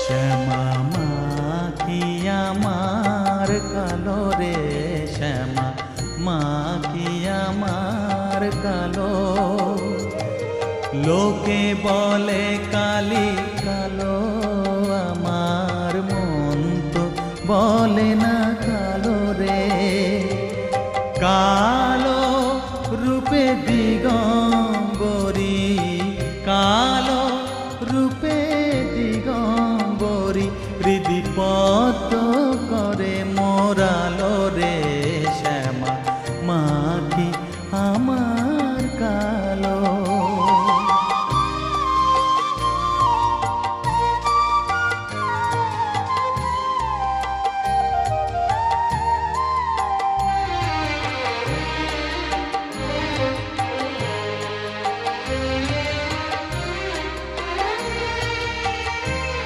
শ্যামা মা কি আমার কালো রে, শ্যামা মা কি আমার কালো। লোকে বলে কালি কালো, আমার মন তো বলে না কালো রে। কালো রূপে দিগম্বরী, কালো রূপে দিগম্বরী, হৃদি পদ্ম